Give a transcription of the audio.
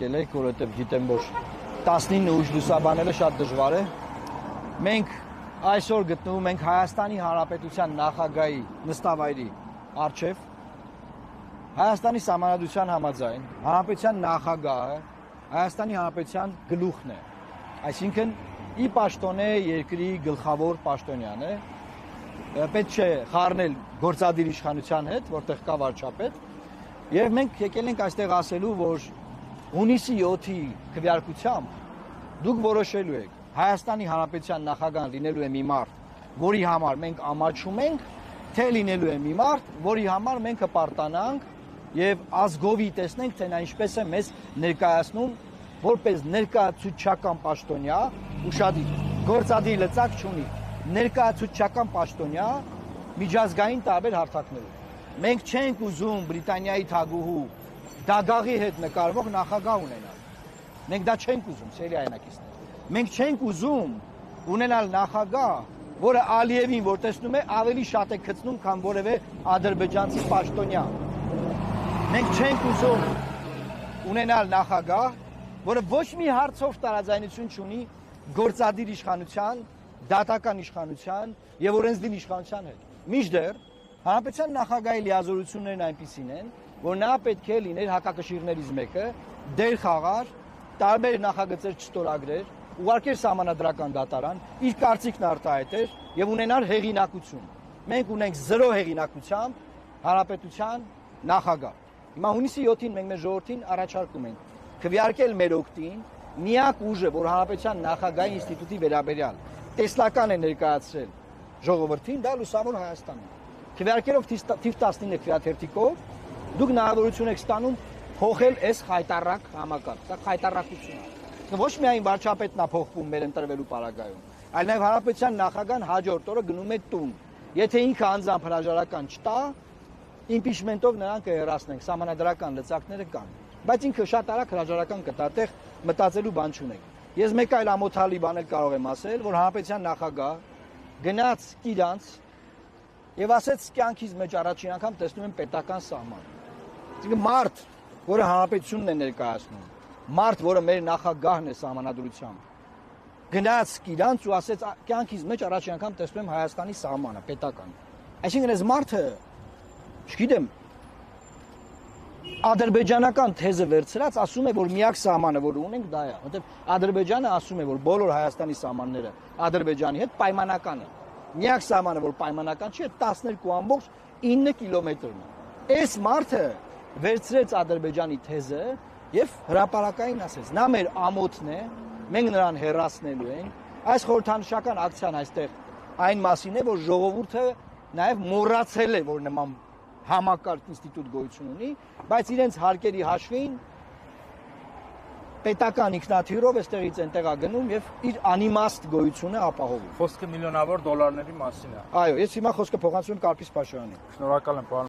եկել եք, որովհետև գիտեմ, որ 19 ուժ լուսաբանելը շատ դժվար է։ Մենք այսօր գտնվում ենք Հայաստանի Հանրապետության նախագահի նստավայրի առջև։ Հայաստանի Սահմանադրության համաձայն Հանրապետության նախագահը Հայաստանի Հանրապետության գլուխն է, այսինքն ի պաշտոն է երկրի գլխավոր պաշտոնյան է, պետք չէ խառնել գործադիր իշխանության հետ, որտեղ կա վարչապետ, եւ մենք եկել ենք այստեղ ասելու, որ հունիսի 7-ի քվեարկությամբ դուք որոշելու եք Հայաստանի Հանրապետության նախագահան լինելու է մի մարդ, որի համար մենք ամաչում ենք, թե լինելու է մի մարդ, որի համար մենք կպարտանանք եւ ազգովի տեսնենք, թե նա ինչպես է մեզ ներկայացնում որպես ներկայացուցչական պաշտոնյա, ուշադիր, գործադիր լծակ չունի, ներկայացուցչական պաշտոնյա միջազգային տարբեր հարթակներում։ Մենք չենք ուզում Բրիտանիայի թագուհու դագաղի հետ նկարվող նախագահ ունենալ։ Մենք դա չենք ուզում, սերի այնակիցներ։ Մենք չենք ուզում ունենալ նախագահ, որը Ալիևին, որ տեսնում է, ավելի շատ է գցնում, քան որևէ ադրբեջանցի պաշտոնյա։ Մենք չենք ուզում ունենալ նախագահ, որը ոչ մի հարցով տարաձայնություն չունի գործադիր իշխանության, դատական իշխանության եւ օրենսդիր իշխանության հետ։ Մինչդեռ Հանրապետության նախագահի լիազորություններն այնպիսին են, որ նա պետք է լիներ հակակշիռներից մեկը, դեր խաղար, տարբեր նախագծեր չստորագրեր, ուղարկեր սահմանադրական դատարան, իր կարծիքն արտահայտեր եւ ունենար հեղինակություն։ Մենք ունենք 0 հեղինակությամբ Հանրապետության նախագահ։ Հիմա հունիսի 7-ին մենք մեր ժողովրդին առաջարկում ենք քվեարկել մեր օգտին միակ ուժը, որ Հանրապետության նախագահի ինստիտուտի վերաբերյալ տեսլական է ներկայացրել ժողովրդին, դա Լուսավոր Հայաստանն է։ Քվեարկելով թիվ 19 քվեաթերթիկով դուք հնարավորություն եք ստանում փոխել այս խայտառակ համակարգ, սա խայտառակություն է։ Ոչ միայն վարչապետն է փոխվում մեր ընտրվելու պարագայում, այլ նաև Հանրապետության նախագահան հաջորդ օրը գնում է տուն։ Եթե ինքը անձամբ հրաժարական չտա, իմպիչմենտով նրան կհեռացնենք, սահմանադրական լծակները կան։ Բայց ինքը շատ արագ հրաժարական կտա, այդտեղ մտածելու բան չունենք։ Ես մեկ այլ ամոթալի բան էլ կարող եմ ասել, որ Հանրապետության նախագահ գնաց իրանց եւ ասեց կյանքից մեջ առաջին անգամ տեսնում եմ պետական սահման։ Այսինքն մարդ, որը հանրապետությունն է ներկայացնում, մարդ, որը մեր նախագահն է սահմանադրությամբ, գնաց իրանց ու ասեց կյանքից մեջ առաջին անգամ տեսնում եմ Հայաստանի սահմանը, պետական։ Այսինքն այս մարդը, չգիտեմ, ադրբեջանական թեզը վերցրած ասում է, որ միակ սահմանը, որ ունենք, դա է, որովհետև Ադրբեջանը ասում է, որ բոլոր Հայաստանի սահմանները Ադրբեջանի հետ պայմանական են։ Միակ սահմանը, որ պայմանական չի, 12.9 կիլոմետրն է։ Այս մարդը վերցրեց Ադրբեջանի թեզը եւ հրապարակային ասեց. նա մեր ամոթն է, մենք նրան հեռացնելու ենք։ Այս խորհրդանշական ակցիան այստեղ այն մասին է, որ ժողովուրդը նաեւ մոռացել է, որ նման համակարգ ինստիտուտ գոյություն ունի, բայց իրենց հարկերի հաշվին պետական ինքնաթիռով այստեղից այնտեղ է գնում եւ իր անիմաստ գոյությունը ապահովում։ Խոսքը միլիոնավոր դոլարների մասին է։ Այո, ես հիմա խոսքը փոխանցում եմ Կարպիս Փաշինյանին։ Շնորհակալ եմ, պարոն